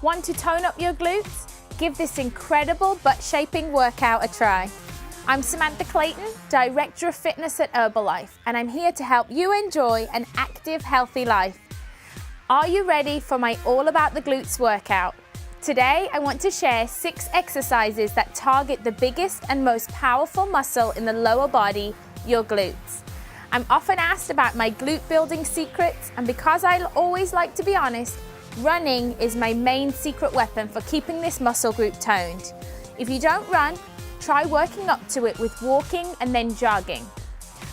Want to tone up your glutes? Give this incredible butt-shaping workout a try. I'm Samantha Clayton, Director of Fitness at Herbalife, and I'm here to help you enjoy an active, healthy life. Are you ready for my All About the Glutes workout? Today, I want to share 6 exercises that target the biggest and most powerful muscle in the lower body, your glutes. I'm often asked about my glute building secrets, and because I always like to be honest, running is my main secret weapon for keeping this muscle group toned. If you don't run, try working up to it with walking and then jogging.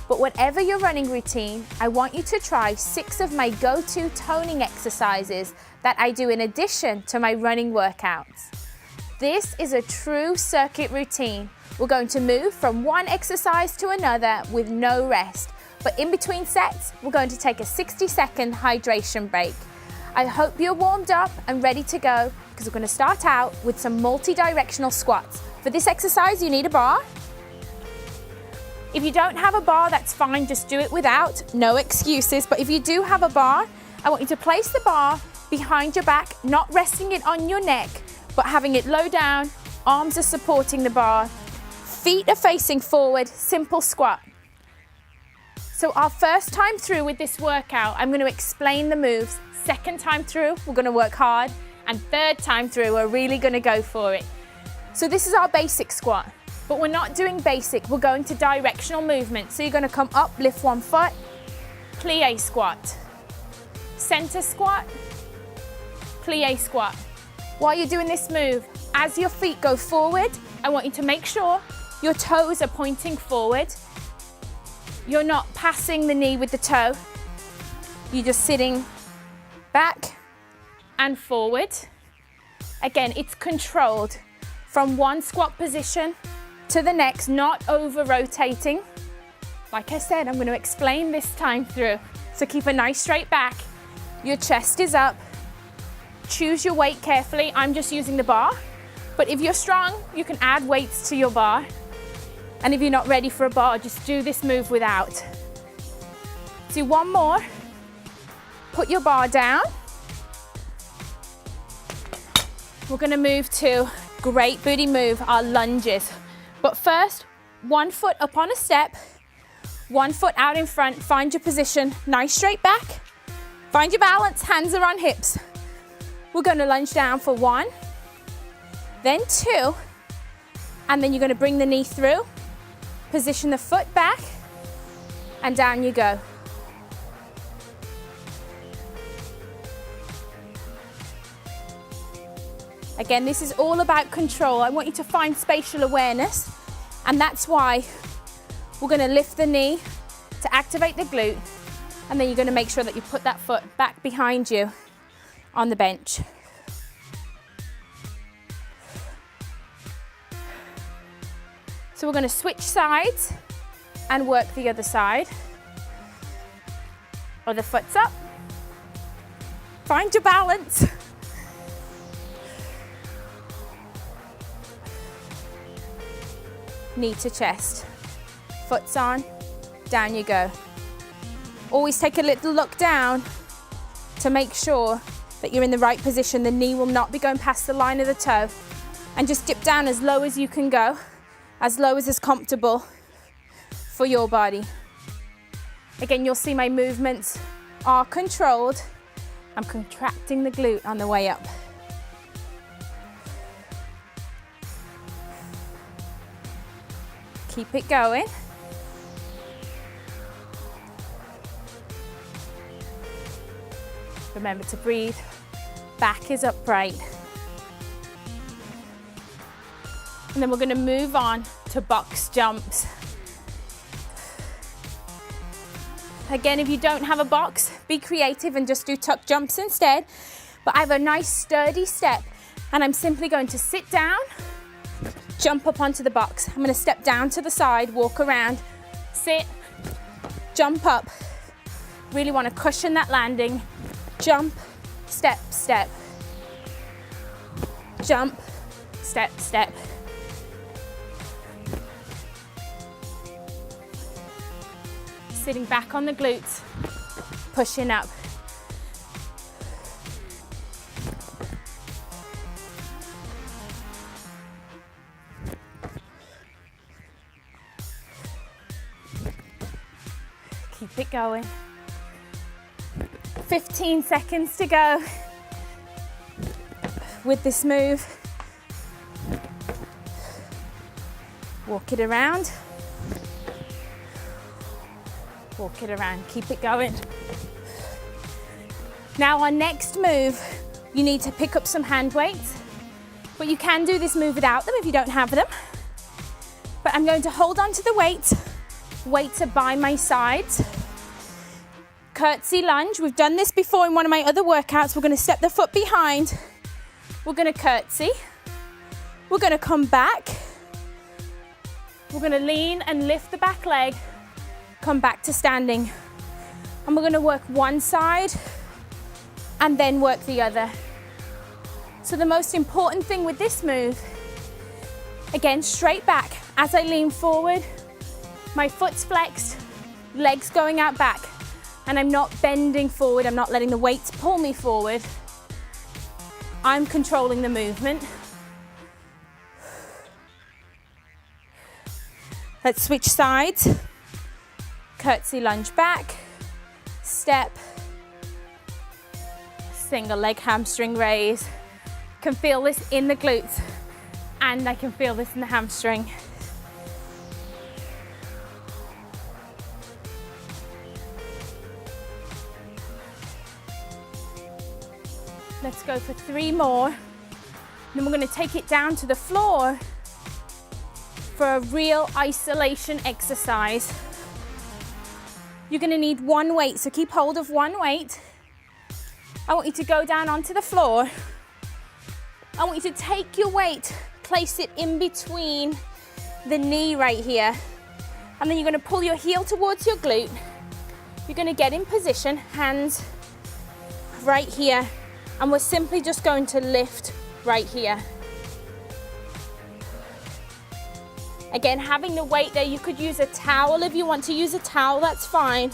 But whatever your running routine, I want you to try 6 of my go-to toning exercises that I do in addition to my running workouts. This is a true circuit routine. We're going to move from one exercise to another with no rest. But in between sets, we're going to take a 60-second hydration break. I hope you're warmed up and ready to go because we're going to start out with some multi-directional squats. For this exercise, you need a bar. If you don't have a bar, that's fine, just do it without, no excuses. But if you do have a bar, I want you to place the bar behind your back, not resting it on your neck, but having it low down, arms are supporting the bar, feet are facing forward, simple squat. So our first time through with this workout, I'm going to explain the moves. Second time through, we're going to work hard. And third time through, we're really going to go for it. So this is our basic squat, but we're not doing basic. We're going to directional movement. So you're going to come up, lift one foot, plie squat, center squat, plie squat. While you're doing this move, as your feet go forward, I want you to make sure your toes are pointing forward. You're not passing the knee with the toe. You're just sitting back and forward. Again, it's controlled from one squat position to the next, not over rotating. Like I said, I'm going to explain this time through. So keep a nice straight back. Your chest is up. Choose your weight carefully. I'm just using the bar. But if you're strong, you can add weights to your bar. And if you're not ready for a bar, just do this move without. Do one more. Put your bar down. We're going to move to great booty move, our lunges. But first, one foot up on a step, one foot out in front. Find your position, nice straight back. Find your balance, hands are on hips. We're going to lunge down for 1, then 2, and then you're going to bring the knee through. Position the foot back, and down you go. Again, this is all about control. I want you to find spatial awareness, and that's why we're going to lift the knee to activate the glute, and then you're going to make sure that you put that foot back behind you on the bench. So we're going to switch sides and work the other side. Other foot's up. Find your balance. Knee to chest. Foot's on, down you go. Always take a little look down to make sure that you're in the right position. The knee will not be going past the line of the toe. And just dip down as low as you can go. As low as is comfortable for your body. Again, you'll see my movements are controlled. I'm contracting the glute on the way up. Keep it going. Remember to breathe. Back is upright. And then we're going to move on to box jumps. Again, if you don't have a box, be creative and just do tuck jumps instead. But I have a nice sturdy step, and I'm simply going to sit down, jump up onto the box. I'm going to step down to the side, walk around, sit, jump up. Really want to cushion that landing. Jump, step, step. Jump, step, step. Sitting back on the glutes, pushing up. keep it going. 15 seconds to go with this move. Walk it around. Walk it around, keep it going. Now our next move, you need to pick up some hand weights, but you can do this move without them if you don't have them. But I'm going to hold on to the weights. Weights are by my sides. Curtsy lunge, we've done this before in one of my other workouts. We're gonna step the foot behind. We're gonna curtsy. We're gonna come back. We're gonna lean and lift the back leg, come back to standing. And we're gonna work one side and then work the other. So the most important thing with this move, again, straight back. As I lean forward, my foot's flexed, legs going out back, and I'm not bending forward, I'm not letting the weights pull me forward. I'm controlling the movement. Let's switch sides. Curtsy lunge back, step, single leg hamstring raise. Can feel this in the glutes and I can feel this in the hamstring. Let's go for 3 more. Then we're going to take it down to the floor for a real isolation exercise. You're going to need one weight, so keep hold of one weight. I want you to go down onto the floor. I want you to take your weight, place it in between the knee right here, and then you're going to pull your heel towards your glute. You're going to get in position, hands right here, and we're simply just going to lift right here. Again, having the weight there, you could use a towel if you want to use a towel, that's fine.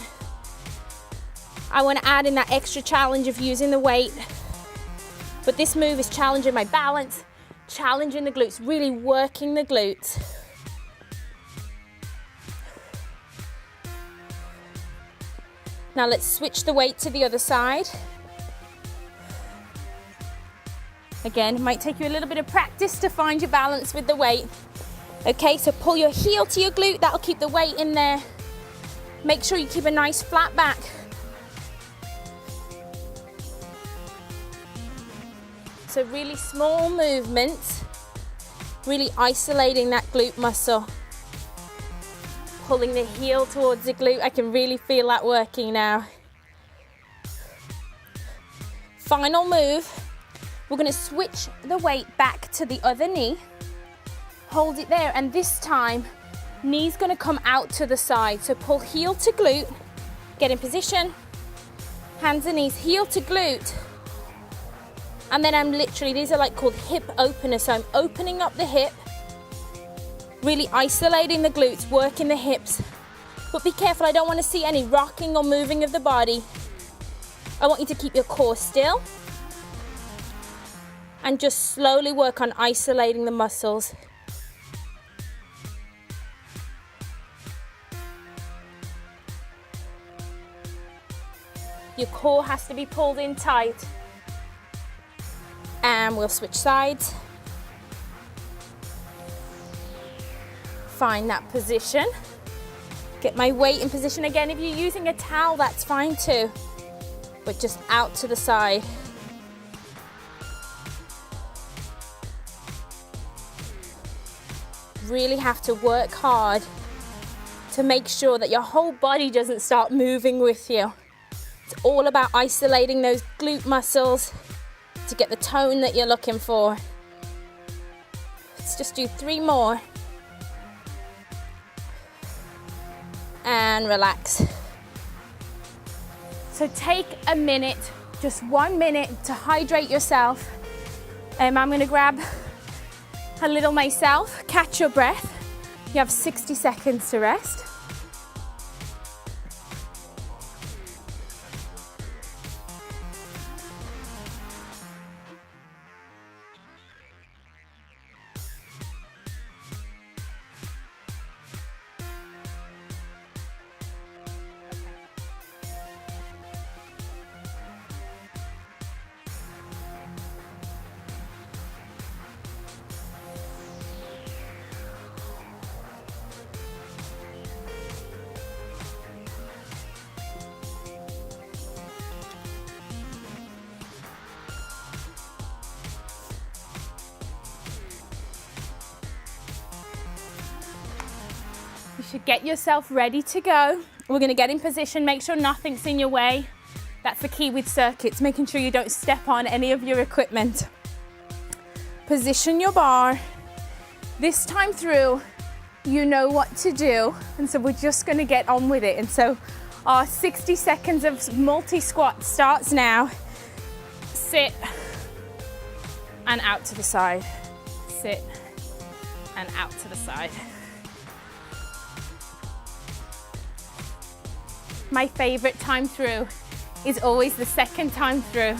I want to add in that extra challenge of using the weight. But this move is challenging my balance, challenging the glutes, really working the glutes. Now let's switch the weight to the other side. Again, it might take you a little bit of practice to find your balance with the weight. Okay, so pull your heel to your glute, that'll keep the weight in there. Make sure you keep a nice flat back. So really small movements, really isolating that glute muscle. Pulling the heel towards the glute, I can really feel that working now. Final move, we're gonna switch the weight back to the other knee. Hold it there, and this time, knee's gonna come out to the side. So pull heel to glute, get in position, hands and knees, heel to glute. And then I'm literally, these are like called hip openers. So I'm opening up the hip, really isolating the glutes, working the hips. But be careful, I don't want to see any rocking or moving of the body. I want you to keep your core still and just slowly work on isolating the muscles. Your core has to be pulled in tight. And we'll switch sides. Find that position. Get my weight in position again. If you're using a towel, that's fine too. But just out to the side. Really have to work hard to make sure that your whole body doesn't start moving with you. It's all about isolating those glute muscles to get the tone that you're looking for. Let's just do 3 more. And relax. So take a minute, just 1 minute to hydrate yourself. I'm gonna grab a little myself, catch your breath. You have 60 seconds to rest. should get yourself ready to go. We're gonna get in position, make sure nothing's in your way. That's the key with circuits, making sure you don't step on any of your equipment. Position your bar. This time through, you know what to do, and so we're just gonna get on with it. And so our 60 seconds of multi-squat starts now. Sit and out to the side. Sit and out to the side. My favorite time through is always the second time through,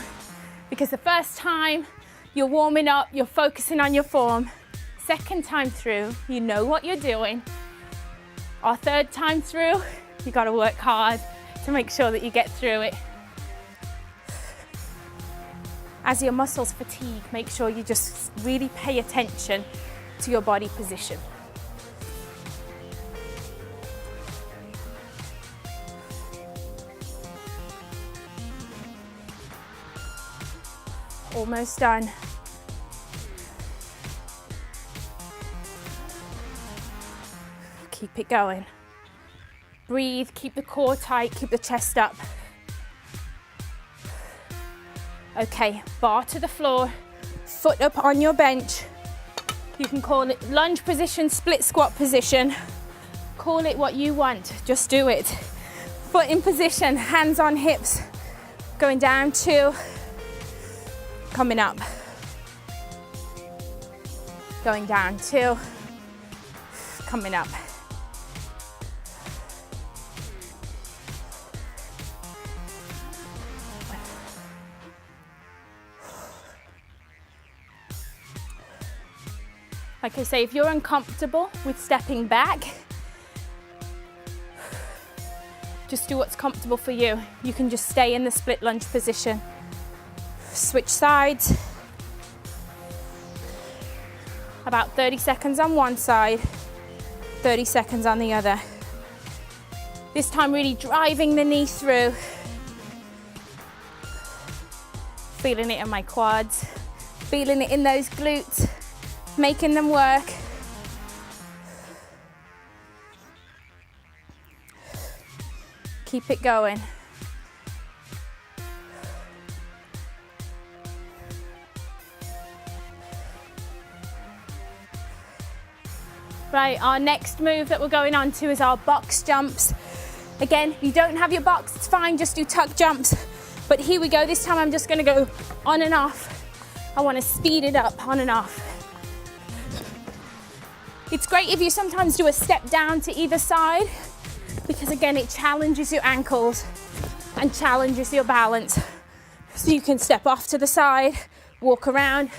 because the first time you're warming up, you're focusing on your form. Second time through, you know what you're doing. Our third time through, you got to work hard to make sure that you get through it. As your muscles fatigue, make sure you just really pay attention to your body position. Almost done. Keep it going. Breathe, keep the core tight, keep the chest up. Okay, bar to the floor, foot up on your bench. You can call it lunge position, split squat position. Call it what you want, just do it. Foot in position, hands on hips. Going down 2, coming up. Going down 2, coming up. Like I say, if you're uncomfortable with stepping back, just do what's comfortable for you. You can just stay in the split lunge position. Switch sides. About 30 seconds on one side, 30 seconds on the other. This time really driving the knee through. Feeling it in my quads, feeling it in those glutes. Making them work. Keep it going. Right, our next move that we're going on to is our box jumps. Again, if you don't have your box, it's fine, just do tuck jumps. But here we go, this time I'm just gonna go on and off. I wanna speed it up, on and off. It's great if you sometimes do a step down to either side, because again, it challenges your ankles and challenges your balance. So you can step off to the side, walk around,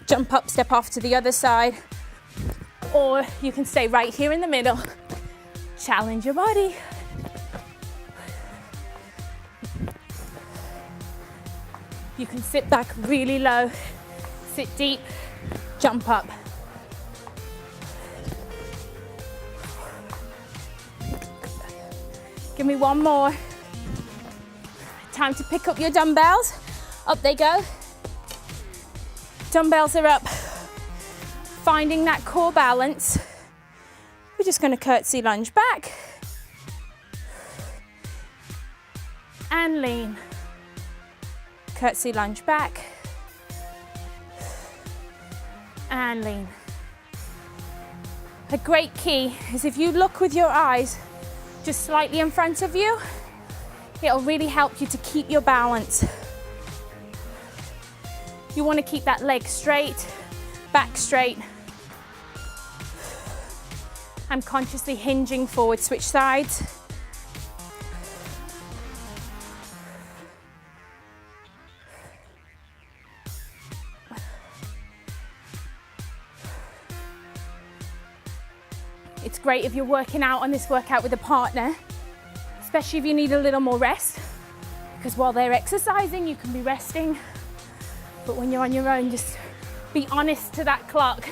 jump up, step off to the other side, or you can stay right here in the middle, challenge your body. You can sit back really low, sit deep, jump up. Give me one more. Time to pick up your dumbbells. Up they go. Dumbbells are up. Finding that core balance. We're just going to curtsy lunge back. And lean. Curtsy lunge back. And lean. A great key is if you look with your eyes just slightly in front of you, it'll really help you to keep your balance. You want to keep that leg straight, back straight. I'm consciously hinging forward, switch sides. It's great if you're working out on this workout with a partner, especially if you need a little more rest, because while they're exercising, you can be resting. But when you're on your own, just be honest to that clock.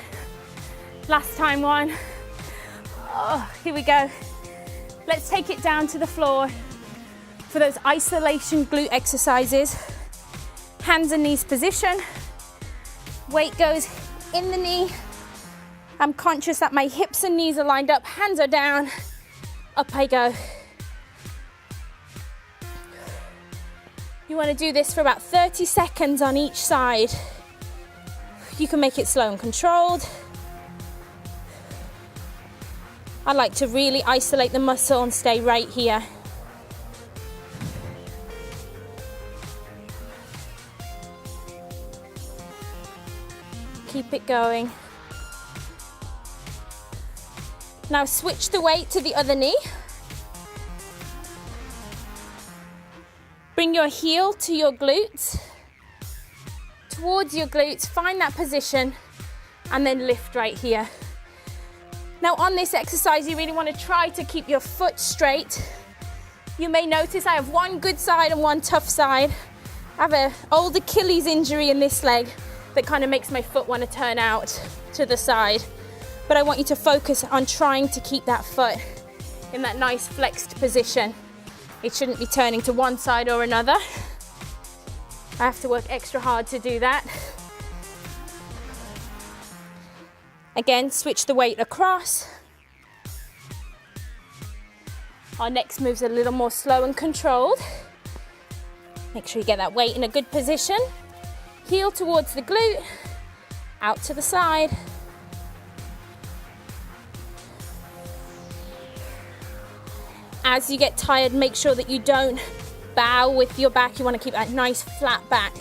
Last time one. Oh, here we go. Let's take it down to the floor for those isolation glute exercises. Hands and knees position. Weight goes in the knee. I'm conscious that my hips and knees are lined up, hands are down, Up I go. You want to do this for about 30 seconds on each side. You can make it slow and controlled. I like to really isolate the muscle and stay right here. Keep it going. Now switch the weight to the other knee. Bring your heel to your glutes, towards your glutes, find that position, and then lift right here. Now on this exercise, you really want to try to keep your foot straight. You may notice I have one good side and one tough side. I have an old Achilles injury in this leg that kind of makes my foot want to turn out to the side. But I want you to focus on trying to keep that foot in that nice flexed position. It shouldn't be turning to one side or another. I have to work extra hard to do that. Again, switch the weight across. Our next move's a little more slow and controlled. Make sure you get that weight in a good position. Heel towards the glute, out to the side. As you get tired, make sure that you don't bow with your back. You want to keep that nice flat back.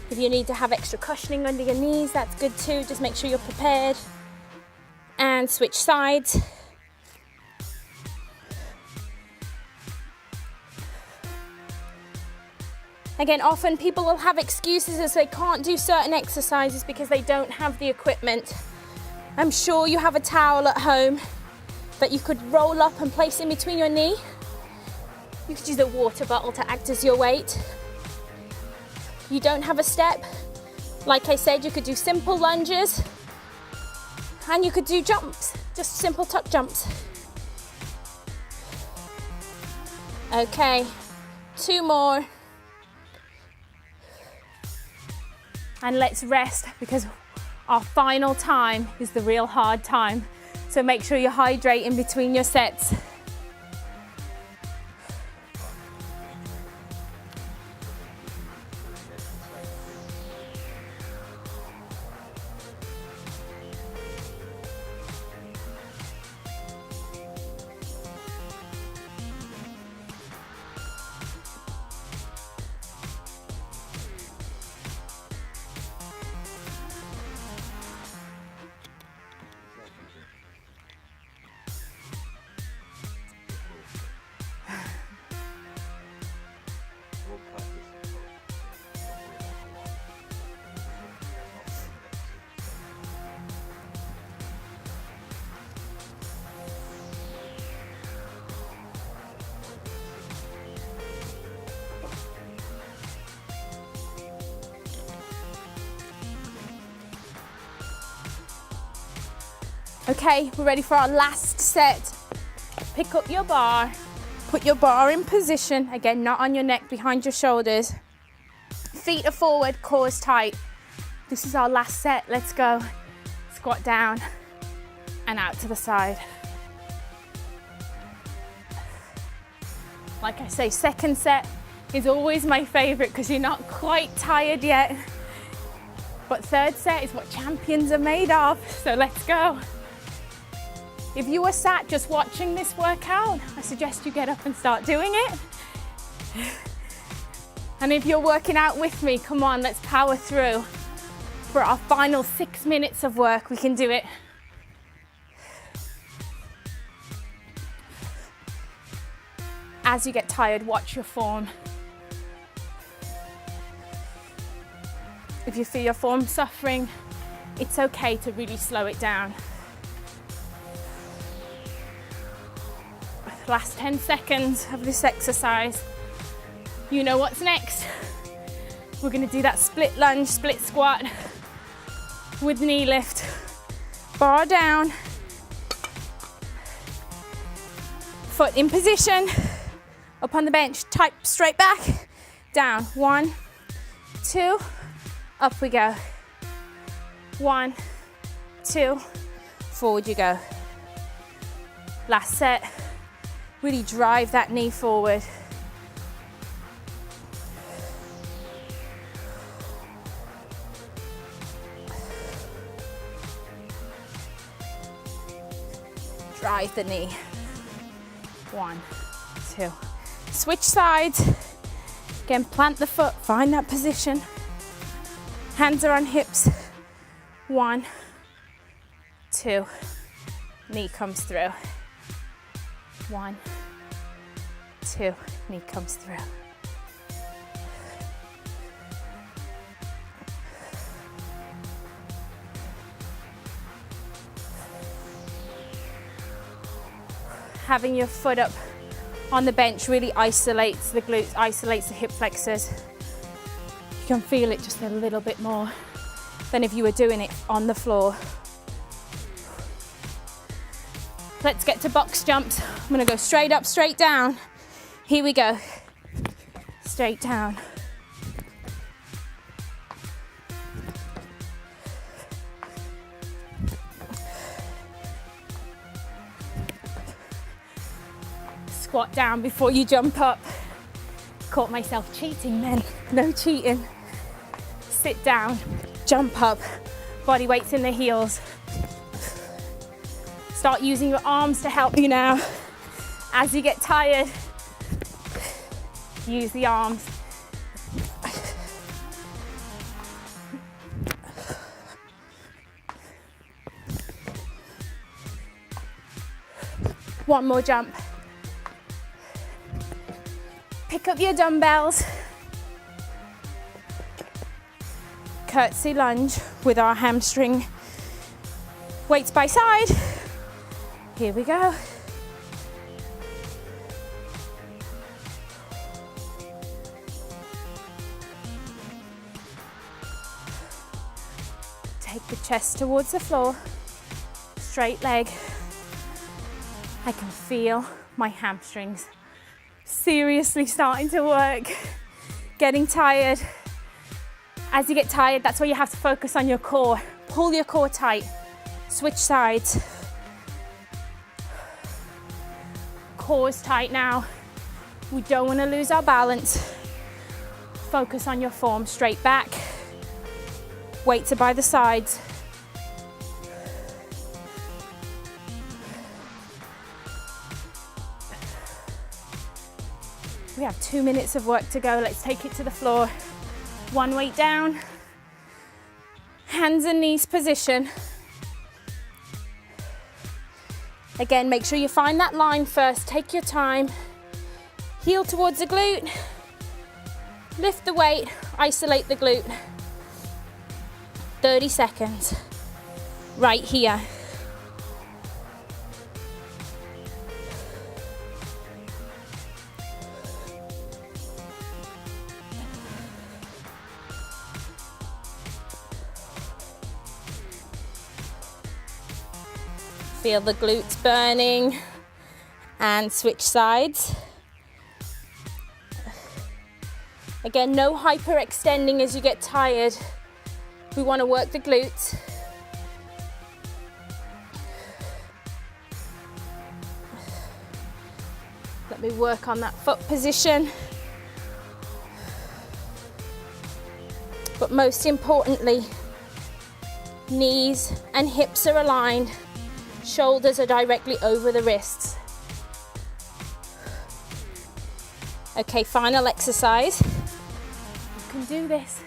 If you need to have extra cushioning under your knees, that's good too. Just make sure you're prepared. And switch sides. Again, often people will have excuses as they can't do certain exercises because they don't have the equipment. I'm sure you have a towel at home that you could roll up and place in between your knee. You could use a water bottle to act as your weight. You don't have a step. Like I said, you could do simple lunges and you could do jumps, just simple tuck jumps. Okay, 2 more. And let's rest because our final time is the real hard time. So make sure you hydrate in between your sets. Okay, we're ready for our last set. Pick up your bar, put your bar in position, again, not on your neck, behind your shoulders. Feet are forward, core is tight. This is our last set, let's go. Squat down and out to the side. Like I say, second set is always my favorite because you're not quite tired yet. But third set is what champions are made of, so let's go. If you were sat just watching this workout, I suggest you get up and start doing it. And if you're working out with me, come on, let's power through. For our final 6 minutes of work, we can do it. As you get tired, watch your form. If you feel your form suffering, it's okay to really slow it down. Last 10 seconds of this exercise. You know what's next. We're gonna do that split lunge, split squat with knee lift. Bar down. Foot in position. Up on the bench, tight, straight back. Down, 1, 2, up we go. 1, 2, forward you go. Last set. Really drive that knee forward. Drive the knee. 1, 2. Switch sides. Again, plant the foot, find that position. Hands are on hips. 1, 2. Knee comes through. 1, 2. Knee comes through. Having your foot up on the bench really isolates the glutes, isolates the hip flexors. You can feel it just a little bit more than if you were doing it on the floor. Let's get to box jumps. I'm gonna go straight up, straight down. Here we go. Straight down. Squat down before you jump up. Caught myself cheating then. No cheating. Sit down, jump up, body weight's in the heels. Start using your arms to help you now. As you get tired, use the arms. One more jump. Pick up your dumbbells. Curtsy lunge with our hamstring weights by side. Here we go. Take the chest towards the floor. Straight leg. I can feel my hamstrings seriously starting to work. Getting tired. As you get tired, that's where you have to focus on your core. Pull your core tight. Switch sides. Core's tight now. We don't want to lose our balance. Focus on your form. Straight back. Weights are by the sides. We have 2 minutes of work to go. Let's take it to the floor. One weight down. Hands and knees position. Again, make sure you find that line first. Take your time. Heel towards the glute. Lift the weight. Isolate the glute. 30 seconds. Right here. Feel the glutes burning and switch sides. Again, no hyperextending as you get tired. We want to work the glutes. Let me work on that foot position. But most importantly, knees and hips are aligned. Shoulders are directly over the wrists. Okay, final exercise. You can do this.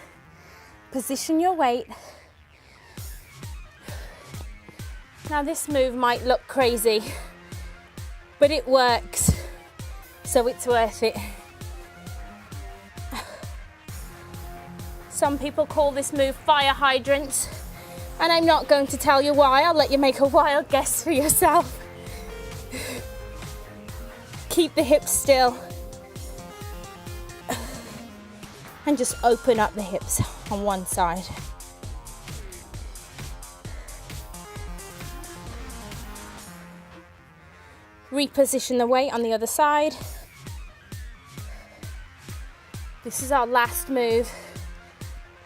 Position your weight. Now this move might look crazy, but it works, so it's worth it. Some people call this move fire hydrants. And I'm not going to tell you why. I'll let you make a wild guess for yourself. Keep the hips still. And just open up the hips on one side. Reposition the weight on the other side. This is our last move.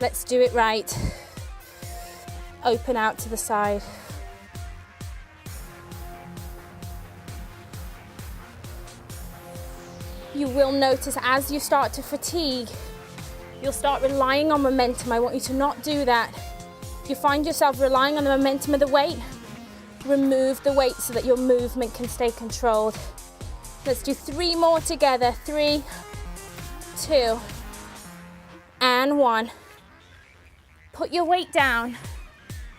Let's do it right. open out to the side. You will notice as you start to fatigue, you'll start relying on momentum. I want you to not do that. If you find yourself relying on the momentum of the weight, remove the weight so that your movement can stay controlled. Let's do 3 more together. 3, 2, and 1. Put your weight down.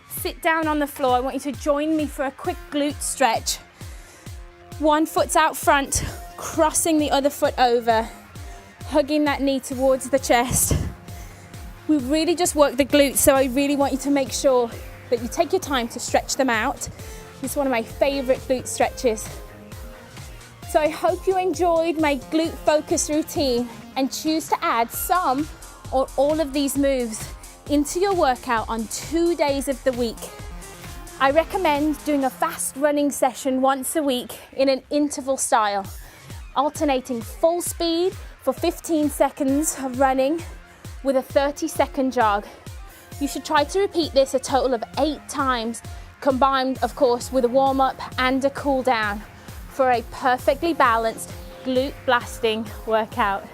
Sit down on the floor. I want you to join me for a quick glute stretch. One foot's out front, crossing the other foot over, hugging that knee towards the chest. We really just work the glutes, so I really want you to make sure that you take your time to stretch them out. This is one of my favorite glute stretches. So I hope you enjoyed my glute focus routine and choose to add some or all of these moves into your workout on 2 days of the week. I recommend doing a fast running session once a week in an interval style, alternating full speed for 15 seconds of running with a 30-second jog. You should try to repeat this a total of 8 times, combined of course with a warm-up and a cool down for a perfectly balanced glute blasting workout.